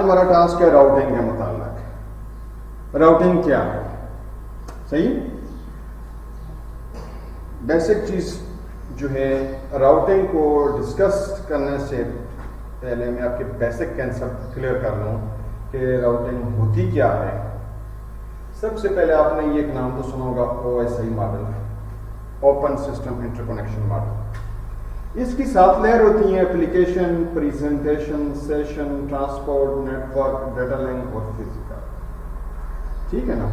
हमारा टास्क है राउटिंग के मुताल्लिक। राउटिंग क्या है? सही, बेसिक चीज जो है राउटिंग को डिस्कस करने से पहले मैं आपके बेसिक कंसेप्ट क्लियर कर लूँ कि राउटिंग होती क्या है। सबसे पहले आपने ये एक नाम तो सुना होगा, OSI model, open system interconnection model. इसकी 7 लेयर होती हैं: application, presentation, session, transport, network, data link और फिजिकल। ठीक है ना।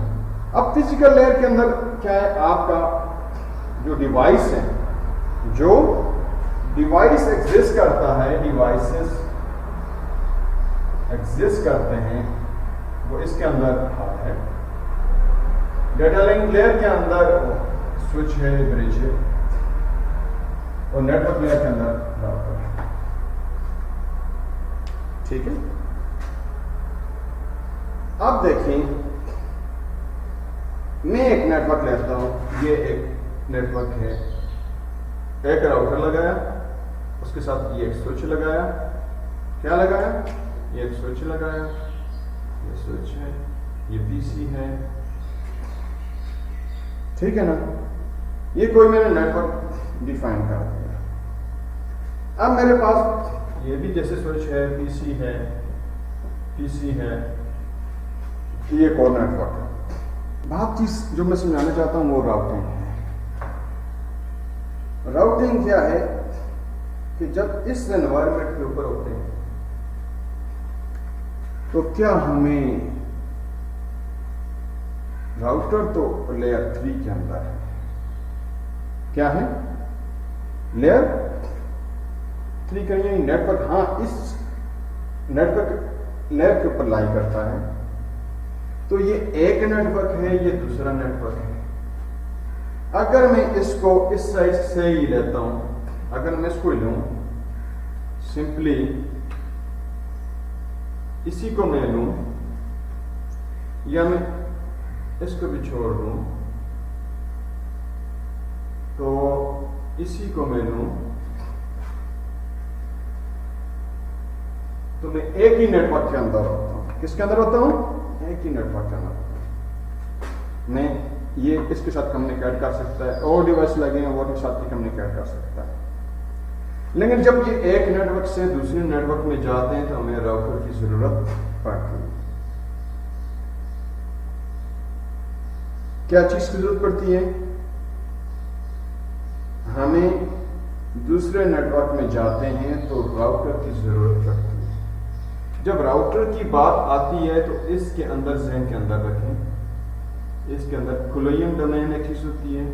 अब फिजिकल लेयर के अंदर क्या है? आपका जो डिवाइस है, जो डिवाइस एग्जिस्ट करता है, डिवाइसेस एग्जिस्ट करते हैं, वो इसके अंदर आता है। डेटा लिंक लेयर के अंदर स्विच है, ब्रिज है, और नेटवर्क लेयर के अंदर राउटर है। ठीक है। अब देखिए, मैं एक नेटवर्क लेता हूं, ये एक नेटवर्क है, एक राउटर लगाया, उसके साथ ये एक स्विच लगाया। क्या लगाया? ये एक स्विच लगाया, ये स्विच है, ये पीसी है। ठीक है ना। ये कोई मैंने नेटवर्क डिफाइन कर दिया। अब मेरे पास ये भी जैसे स्विच है, पीसी है, ये एक और नेटवर्क है। बात चीज जो मैं समझाना चाहता हूं वो राउटिंग है। राउटिंग क्या है कि जब इस एनवायरनमेंट के ऊपर होते हैं तो क्या हमें राउटर तो लेयर 3 के अंदर है। क्या है? लेयर 3 का ये नेटवर्क, हाँ, इस नेटवर्क लेयर के ऊपर लाई करता है। तो ये एक नेटवर्क है, ये दूसरा नेटवर्क है। अगर मैं इसको इस साइड से ही लेता हूं, अगर मैं इसको लूं, सिंपली इसी को मैं लूं, या मैं इसको भी छोड़ दूं, तो इसी को मैं लूं, तो मैं एक ही नेटवर्क के अंदर होता हूं। किसके अंदर होता हूं? एक ही नेटवर्क के अंदर। मैं ये इसके साथ कम्युनिकेट कर सकता है, और डिवाइस लगे हैं वो के साथ भी कम्युनिकेट कर सकता है। लेकिन जब ये एक नेटवर्क से दूसरे नेटवर्क में जाते हैं तो हमें राउटर की जरूरत पड़ती है। क्या चीज की जरूरत पड़ती है? हमें दूसरे नेटवर्क में जाते हैं तो राउटर की जरूरत पड़ती है। जब राउटर की बात आती है तो इसके अंदर, ज़हन के अंदर रखें, इसके अंदर कोलोनियल डोमेन एक चीज होती है,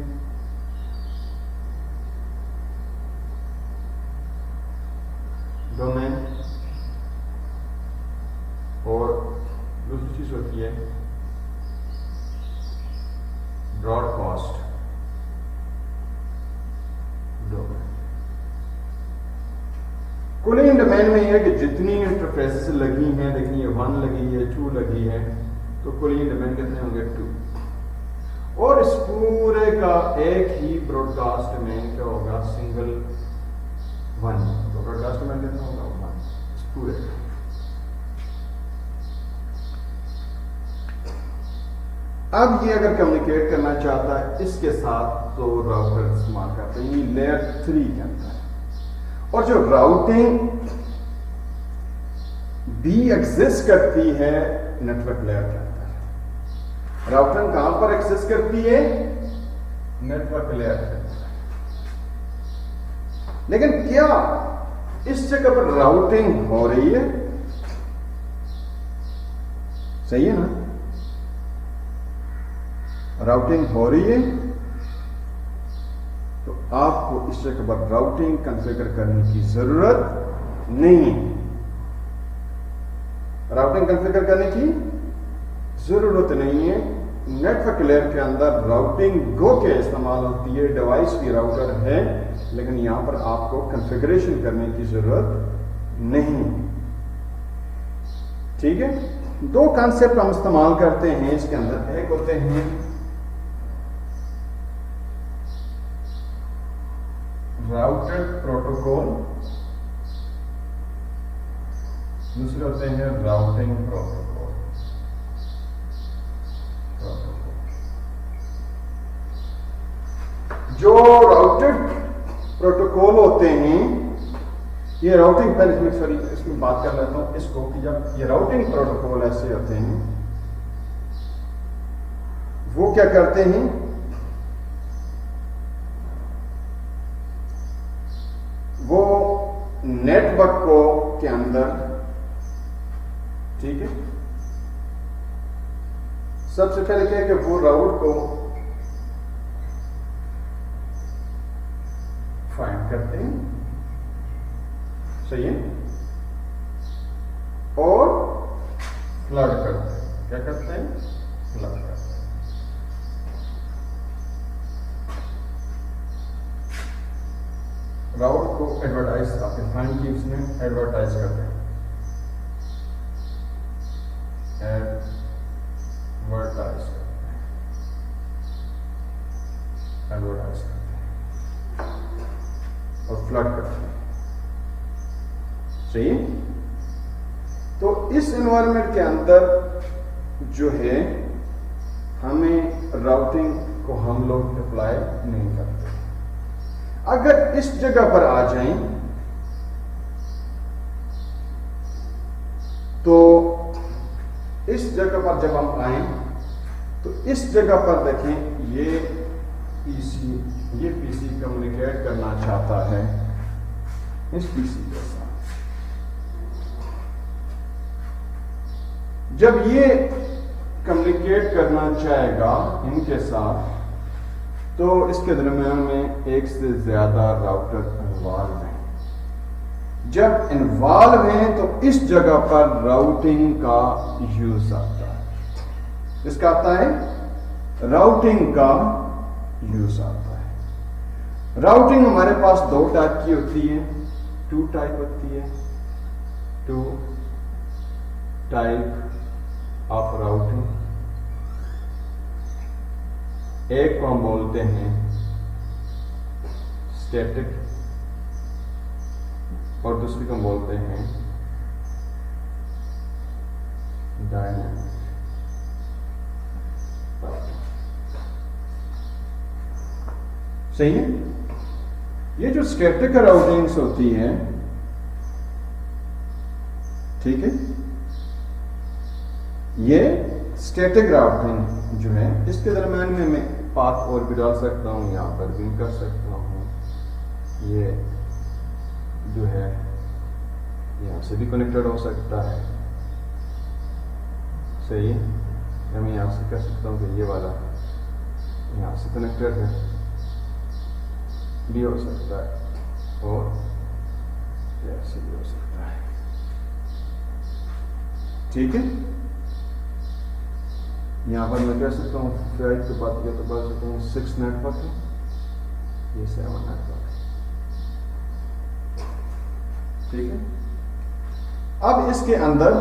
डोमेन, और दूसरी चीज होती है ब्रॉडकास्ट डोमेन। कोलिंग डोमेन में यह है कि जितनी इंटरफेसेस लगी हैं, देखिए 1 लगी है, 2 लगी है, तो कोलिंग डोमेन कितने होंगे? 2। और इस पूरे का एक ही ब्रॉडकास्ट में क्या होगा? सिंगल 1। तो ब्रॉडकास्ट में कितना होगा? 1 इस पूरे। अब ये अगर कम्युनिकेट करना चाहता है इसके साथ तो राउटर इस्तेमाल करते हैं, ये लेयर 3 के अंदर है। और जो राउटिंग भी एग्जिस्ट करती है नेटवर्क लेयर के अंदर। राउटिंग कहां पर एग्जिस्ट करती है? नेटवर्क लेयर के अंदर। लेकिन क्या इस जगह पर राउटिंग हो रही है? सही है ना? राउटिंग हो रही है तो आपको इस जगह पर राउटिंग कॉन्फ़िगर करने की जरूरत नहीं है। राउटिंग कॉन्फ़िगर करने की जरूरत नहीं है। नेटवर्क लेयर के अंदर राउटिंग गो के इस्तेमाल होती है, डिवाइस भी राउटर है, लेकिन यहां पर आपको कॉन्फ़िगरेशन करने की जरूरत नहीं। ठीक है। 2 कॉन्सेप्ट हम इस्तेमाल करते हैं इसके अंदर। एक होते हैं राउटर प्रोटोकॉल, दूसरे होते हैं राउटिंग प्रोटोकॉल। जो राउटेड प्रोटोकॉल होते हैं, ये राउटिंग, पहले सॉरी इसमें बात कर लेता हूं इसको कि जब ये राउटिंग प्रोटोकॉल ऐसे होते हैं, वो क्या करते हैं, वो नेटवर्क को के अंदर, ठीक है, सबसे पहले क्या है कि वो राउट को फाइंड करते हैं, सही है, और फ्लड करते हैं। क्या करते हैं? फ्लड करते हैं। राउट को एडवर्टाइज, आपके फाइंड कीज में एडवर्टाइज करते हैं, एडवर्टाइज करते हैं, एडवर्टाइज करते हैं और फ्लड करते हैं, सही है। तो इस एनवायरनमेंट के अंदर जो है, हमें राउटिंग को हम लोग अप्लाई नहीं करते। अगर इस जगह पर आ जाएं तो इस जगह पर जब हम आए तो इस जगह पर देखें, ये पीसी कम्युनिकेट करना चाहता है इस पीसी के साथ। जब ये कम्युनिकेट करना चाहेगा इनके साथ, तो इसके दरम्यान में एक से ज्यादा राउटर इन्वॉल्व हैं। जब इन्वॉल्व हैं तो इस जगह पर राउटिंग का यूज आता है। इसका आता है, राउटिंग का यूज आता है। राउटिंग हमारे पास दो टाइप की होती है, टू टाइप होती है, टू टाइप ऑफ राउटिंग। एक को हम बोलते हैं स्टैटिक और दूसरी को हम बोलते हैं डायनामिक। सही है। ये जो स्टैटिक राउटिंग्स होती है, ठीक है, ये स्टैटिक राउटिंग जो है, इसके दरम्यान में मैं पाथ और भी डाल सकता हूं, यहां पर भी कर सकता हूं। ये जो है यहां से भी कनेक्टेड हो सकता है, सही है। या मैं यहां से कर सकता हूं कि ये वाला यहां से कनेक्टेड है, भी हो सकता है, और ऐसे भी हो सकता है, ठीक है। यहां पर मैं कह सकता हूँ 5 के बाद या तो बता सकता हूँ 6 नेटवर्क है, ये 7 नेटवर्क है, ठीक है। अब इसके अंदर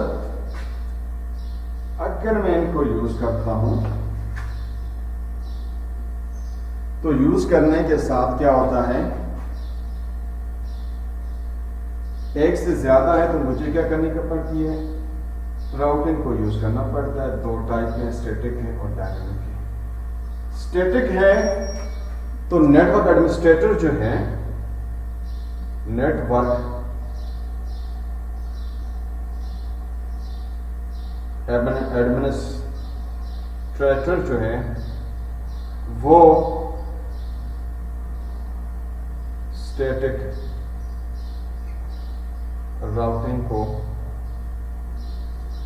अगर मैं इनको यूज करता हूं तो यूज करने के साथ क्या होता है, एक से ज्यादा है तो मुझे क्या करनी पड़ती है, राउटिंग को यूज करना पड़ता है। दो टाइप में, स्टैटिक है और डायनामिक है। स्टैटिक है तो नेटवर्क एडमिनिस्ट्रेटर जो है, नेटवर्क एडमिनिस्ट्रेटर जो है, वो स्टैटिक राउटिंग को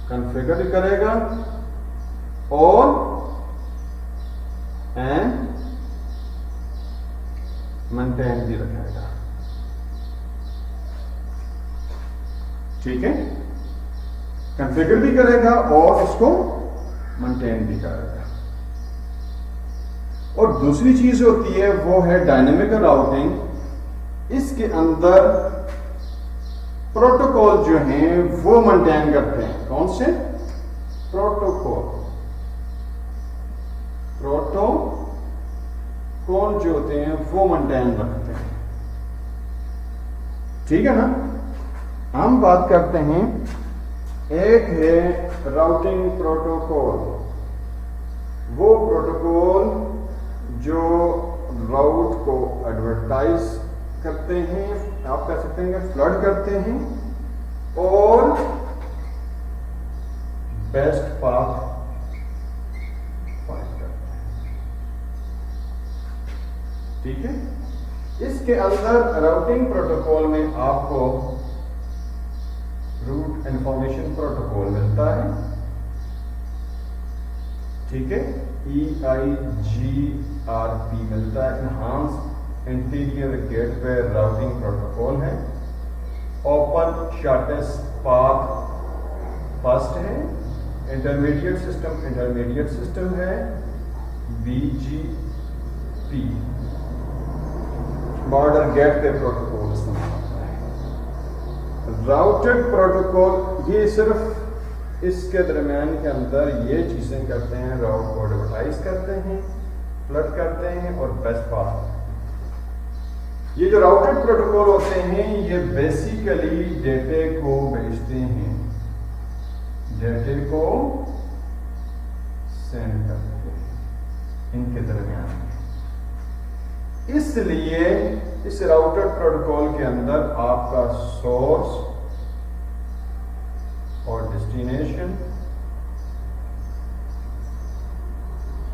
कॉन्फ़िगर भी करेगा और मेंटेन भी रखेगा, ठीक है। कॉन्फ़िगर भी करेगा और उसको मेंटेन भी करेगा। और दूसरी चीज होती है वो है डायनेमिक राउटिंग। इसके अंदर प्रोटोकॉल जो हैं वो मेंटेन करते हैं। कौन से प्रोटोकॉल? प्रोटोकॉल जो होते हैं वो मेंटेन रखते हैं, ठीक है ना। हम बात करते हैं एक है राउटिंग प्रोटोकॉल, वो प्रोटोकॉल जो राउट को एडवर्टाइज करते हैं, आप कह सकते हैं फ्लड करते हैं, और बेस्ट पाथ फाइंड करते हैं। ठीक है, इसके अंदर राउटिंग प्रोटोकॉल में आपको रूट इंफॉर्मेशन प्रोटोकॉल मिलता है। ठीक है, EIGRP मिलता है, enhance interior gateway routing protocol है। ओपन शॉर्टेस्ट पाथ फर्स्ट है। इंटरमीडिएट सिस्टम है BGP, border gateway protocol. Routed protocol ये सिर्फ इसके दरमियान के अंदर ये चीजें करते हैं, राउट को एडवर्टाइज करते हैं, फ्लड करते हैं, और बेस्ट पाथ। ये जो राउटेड प्रोटोकॉल होते हैं ये बेसिकली डेटे को भेजते हैं, डेटे को सेंड करते हैं इनके दरमियान। इसलिए इस राउटेड प्रोटोकॉल के अंदर आपका सोर्स और डेस्टिनेशन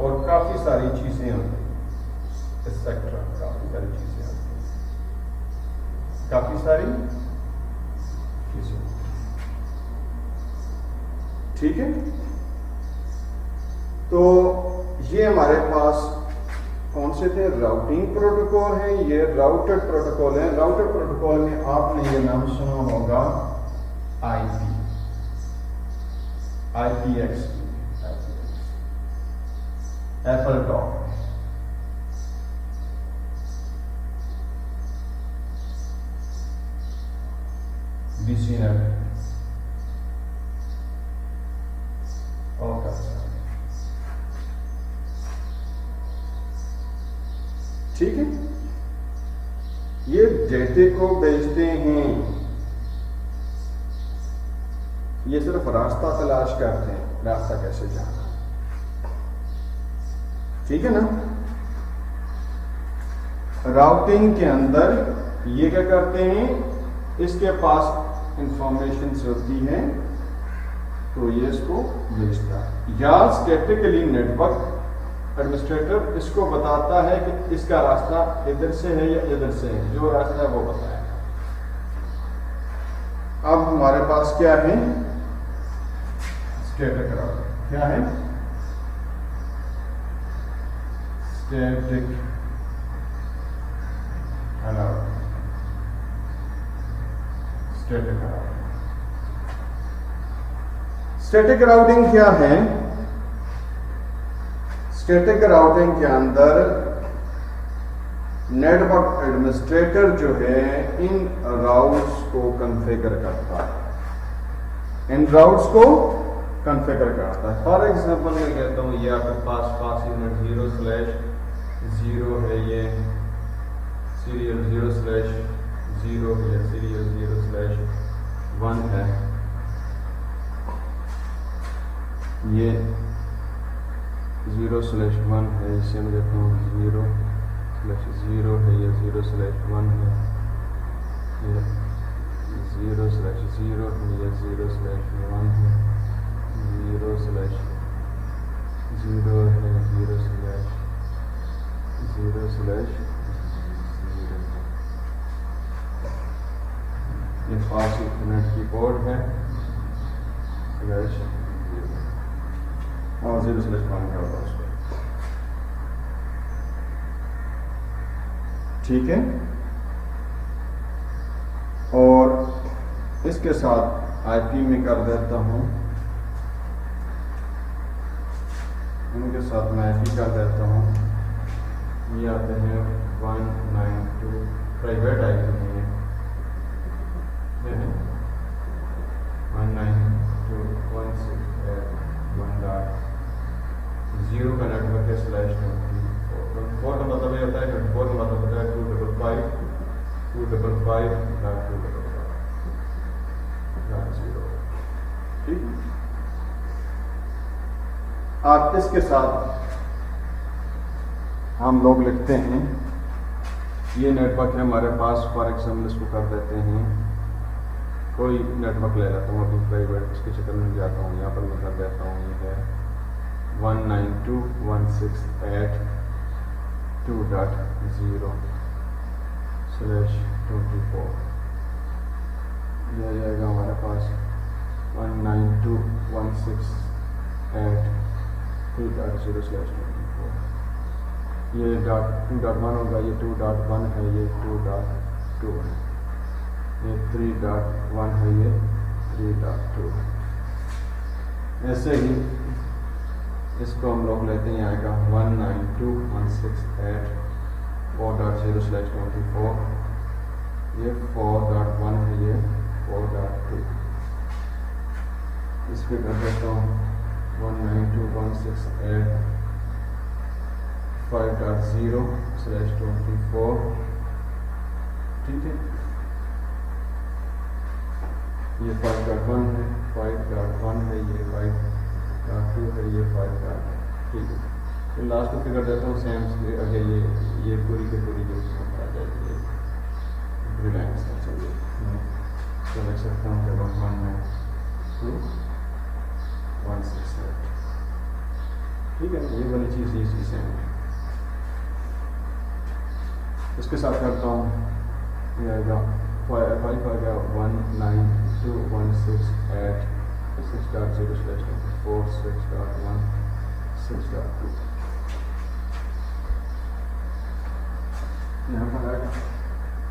और काफी सारी चीजें होती हैं, एक्सेट्रा, काफी सारी चीजें होती हैं, काफी सारी चीजें। ठीक है, तो ये हमारे पास कौन से थे? राउटिंग प्रोटोकॉल है, ये राउटेड प्रोटोकॉल है। राउटेड प्रोटोकॉल में आपने ये नाम सुना होगा IPX, एप्पल टॉक। BCNet और कैसा। ठीक है, ये डेटे को भेजते हैं, ये सिर्फ रास्ता तलाश करते हैं, रास्ता कैसे जाना। ठीक है ना। राउटिंग के अंदर ये क्या करते हैं, इसके पास इंफॉर्मेशन होती है तो ये इसको भेजता है, या स्टैटिकली नेटवर्क एडमिनिस्ट्रेटर इसको बताता है कि इसका रास्ता इधर से है या इधर से है, जो रास्ता है वो बताएगा। अब हमारे पास क्या है? Static routing. क्या है? Static routing. Static routing. Static routing क्या है? स्टैटिक राउटिंग के अंदर नेटवर्क एडमिनिस्ट्रेटर जो है इन राउट्स को कॉन्फ़िगर करता है, इन राउट्स को कॉन्फ़िगर करता है। फॉर एग्जांपल मैं कहता हूँ ये आपके पास यूनिट 0/0 है, ये सीरियल 0/0 है, सीरियल 0/1 है, ये 0/1 है, इसे मैं कहता हूँ 0/0 है, ये 0/1 है, ये 0/0 है, ये 0/1 है, 0/0 है, 0/0 ये फास्ट इंटरनेट कीबोर्ड है, और 0/1 का होगा उसको। ठीक है, और इसके साथ आईपी में कर देता हूँ, इनके साथ मैं आईपी कर देता हूँ। ये आते हैं 192 प्राइवेट आईपी में, 192.168.1.0 का नेटवर्क है, /24 का मतलब ये होता है, 24 का मतलब होता है 255.255.255.0। आप इसके साथ हम लोग लिखते हैं ये नेटवर्क है हमारे पास। फॉर एग्जाम्पल इसको कर देते हैं, कोई नेटवर्क ले लेता हूँ, अभी प्राइवेट इसके चक्कर में जाता हूँ। यहाँ पर मैं कर देता हूँ ये है 192.168.2.0/24। ये आ जाएगा हमारे पास 192.168.2.0/24। ये .2.1 होगा, ये 2.1 है, ये 2.2 है, ये 3.1 है, ये 3.2 है। ऐसे ही इसको हम लोग लेते हैं, आएगा 192.168.4.0/24। ये 4.1 है, ये 4.2। इस पर कर देता हूँ 192.168.5.0/24। ठीक है, ये 5.1 है, 5.1 है, ये 5.2 है, ये 5. ठीक है, तो लास्ट को फिगर देता हूँ सेम अगर ये पूरी की पूरी जो आ जाएगी रिलायंस का। चलिए तो लिख सकता हूँ कि 192.168। ठीक है, ये वाली चीज़ ये सेम है। इसके साथ करता हूँ, ये आएगा 5 आ गया 192.168.6.0/24 6.1 6.2। यहाँ पर आएगा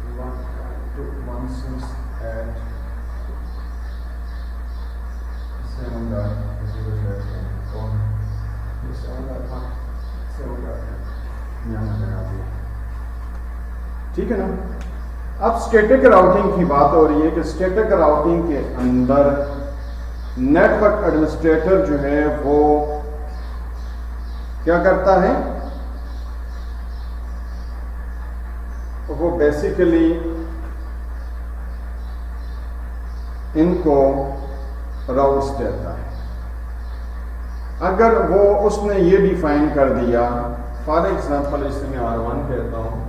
192.168.7.7. ठीक है ना। अब स्टैटिक राउटिंग की बात हो रही है कि स्टैटिक राउटिंग के अंदर नेटवर्क एडमिनिस्ट्रेटर जो है वो क्या करता है, वो बेसिकली इनको राउट्स देता है। अगर वो उसने ये डिफाइन कर दिया, फॉर एग्जांपल इसे मैं R1 कहता हूँ,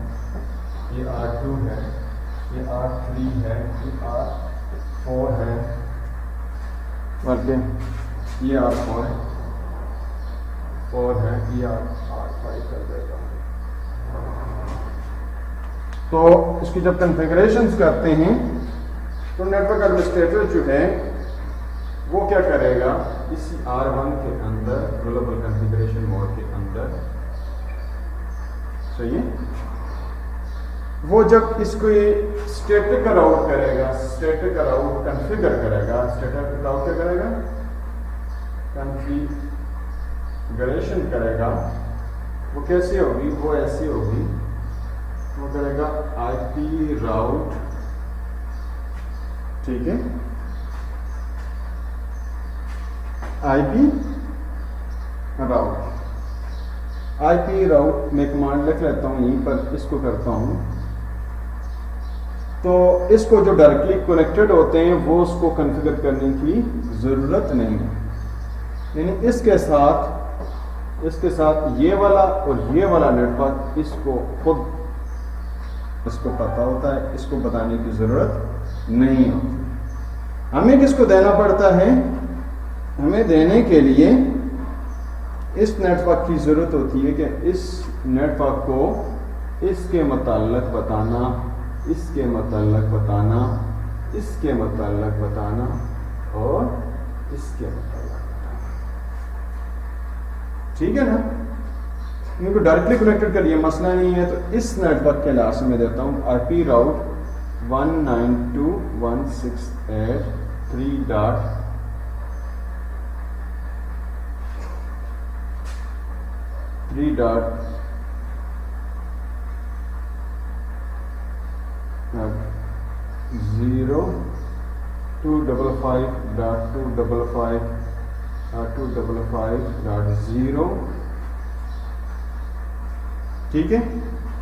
ये R2 है, ये R3 है, ये R4 है, बल्कि ये R4 है, 4 है, ये R5 कर देता हूँ। तो इसकी जब कॉन्फ़िगरेशंस करते हैं तो नेटवर्क एडमिनिस्ट्रेटर जो है वो क्या करेगा, इसी R1 के अंदर ग्लोबल कॉन्फ़िगरेशन मोड के अंदर, सही है, वो जब इसको स्टैटिक राउट करेगा, स्टैटिक राउट कॉन्फ़िगर करेगा, स्टैटिक राउट क्या करेगा, कॉन्फ़िगरेशन करेगा, वो कैसे होगी, वो ऐसी होगी, वो करेगा IP राउट, ठीक है, IP राउट में कमांड लिख लेता हूं यहीं पर, इसको करता हूं तो इसको जो डायरेक्टली कनेक्टेड होते हैं वो उसको कॉन्फ़िगर करने की जरूरत नहीं है। यानी इसके साथ ये वाला और ये वाला नेटवर्क इसको खुद इसको पता होता है, इसको बताने की जरूरत नहीं होती। हमें किसको देना पड़ता है, हमें देने के लिए इस नेटवर्क की जरूरत होती है कि इस नेटवर्क को इसके मुताल्लिक बताना, इसके मुताल्लिक बताना, इसके मुताल्लिक बताना और इसके मुताल्लिक बताना। ठीक है ना, इनको डायरेक्टली कनेक्टेड करिए, मसला नहीं है। तो इस नेटवर्क के लास्ट में देता हूं IP राउट 192.168.3.0.255.255.0, ठीक है,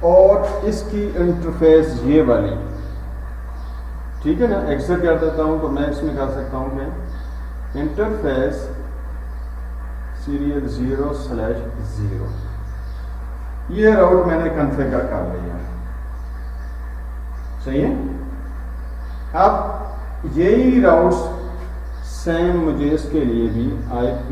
और इसकी इंटरफेस ये वाली, ठीक है ना, एक्सेट कर देता हूं तो मैं इसमें कर सकता हूं कि इंटरफेस सीरियल 0/0। ये राउट मैंने कॉन्फ़िगर कर लिया, सही है। अब यही राउट्स सेम मुझे इसके लिए भी IP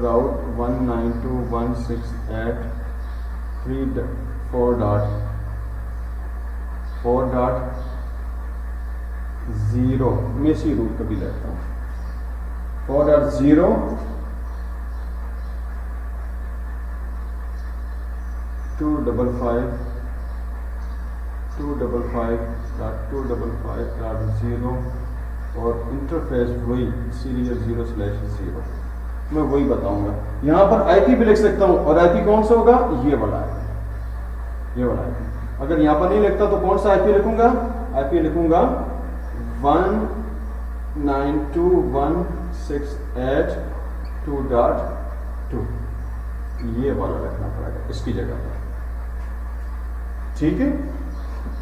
राउट 192.168.4.4.0 में इसी रूट कभी लेता हूँ 4.0 255.255.0 और इंटरफेस वही सीरियल 0/0। मैं वही बताऊंगा। यहां पर IP भी लिख सकता हूं और IP कौन सा होगा, ये वाला IP, ये वाला IP। अगर यहां पर नहीं लिखता तो कौन सा IP लिखूंगा, IP लिखूंगा 192.168.2.2, ये वाला लिखना पड़ेगा इसकी जगह पर, ठीक है।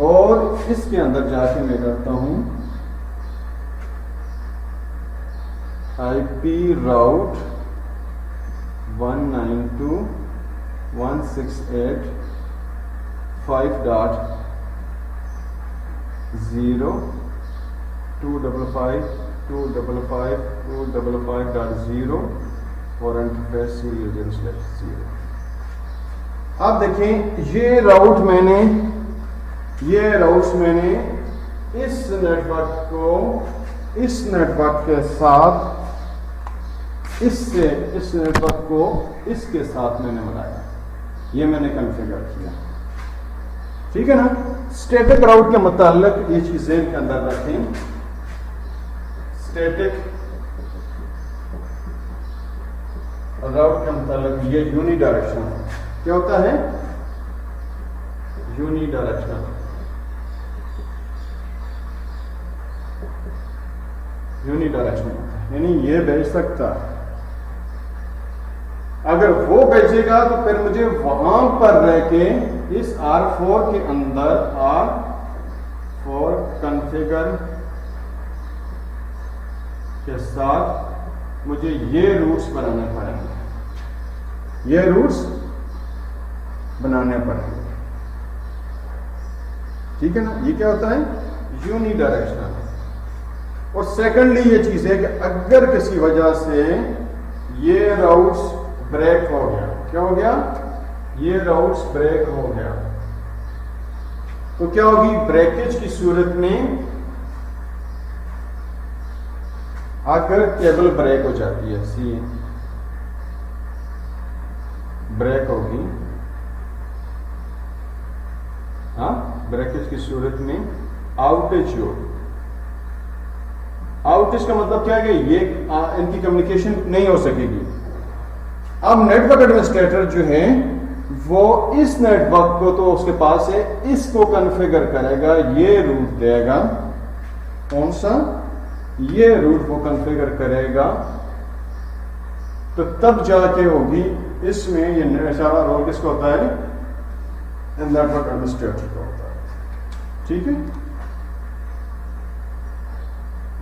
और इसके अंदर जाके मैं करता हूं IP राउट 192.168.5.0 255.255.0 और इंटरफेस सीरियल 0/0। आप देखें ये राउट्स मैंने इस नेटवर्क के साथ इस नेटवर्क को इसके साथ मैंने बनाया, ये मैंने कॉन्फ़िगर किया, ठीक है ना। स्टैटिक राउट के मुताल्लिक ये चीजें के अंदर रखें। स्टैटिक राउट के मुताल्लिक ये यूनिडायरेक्शनल क्या होता है, यूनिडायरेक्शनल यानी ये भेज सकता है। अगर वो भेजेगा तो फिर मुझे वहां पर रह के इस R4 के अंदर R4 कॉन्फ़िगर के साथ मुझे ये रूट्स बनाने पड़ेंगे, ठीक है ना। ये क्या होता है, यूनिडायरेक्शनल। और सेकंडली ये चीज है कि अगर किसी वजह से ये राउट्स ब्रेक हो गया, क्या हो गया, ये राउट्स ब्रेक हो गया तो क्या होगी, ब्रेकेज की सूरत में अगर केबल ब्रेक हो जाती है, सी ब्रेक होगी, हाँ, ब्रेकेज की सूरत में आउटेज होगी। आउटेज का मतलब क्या है कि ये इनकी कम्युनिकेशन नहीं हो सकेगी। अब नेटवर्क एडमिनिस्ट्रेटर जो है वो इस नेटवर्क को तो उसके पास है, इसको कॉन्फ़िगर करेगा, ये रूट देगा, कौन सा, ये रूट वो कॉन्फ़िगर करेगा, तो तब जाके होगी इसमें ये सारा रोल किसका होता है, नेटवर्क एडमिनिस्ट्रेटर का होता है, ठीक है।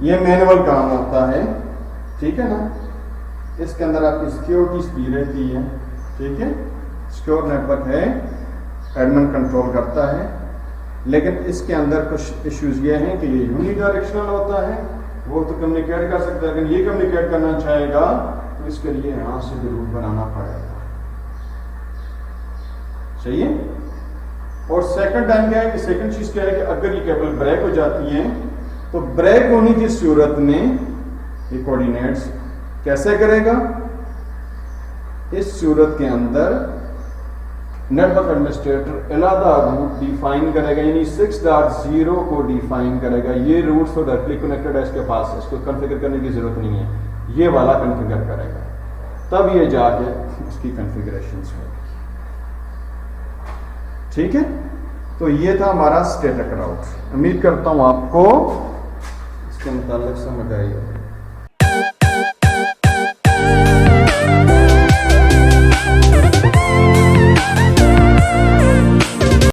ये मैनुअल काम होता है, ठीक है ना। इसके अंदर आपकी सिक्योरिटीज भी रहती है, ठीक है। सिक्योर नेटवर्क है, एडमिन कंट्रोल करता है, लेकिन इसके अंदर कुछ इश्यूज ये हैं कि ये यूनिडायरेक्शनल होता है, वो तो कम्युनिकेट कर सकता है, लेकिन ये कम्युनिकेट करना चाहेगा तो इसके लिए यहां से भी रूट बनाना पड़ेगा, सही है। और सेकंड टाइम क्या है कि सेकंड चीज क्या है कि अगर ये केबल ब्रेक हो जाती है तो ब्रेक होने की सूरत में ये कोऑर्डिनेट्स कैसे करेगा, इस सूरत के अंदर नेटवर्क एडमिनिस्ट्रेटर अलग रूट डिफाइन करेगा, यानी 6.0 को डिफाइन करेगा। ये रूट तो डायरेक्टली कनेक्टेड है इसके पास, इसको कॉन्फ़िगर करने की जरूरत नहीं है, ये वाला कॉन्फ़िगर करेगा, तब ये जाके इसकी कॉन्फ़िगरेशंस होगी, ठीक है। तो ये था हमारा स्टैटिक राउट। उम्मीद करता हूं आपको इसके मुताल्लिक समझ आई होगी।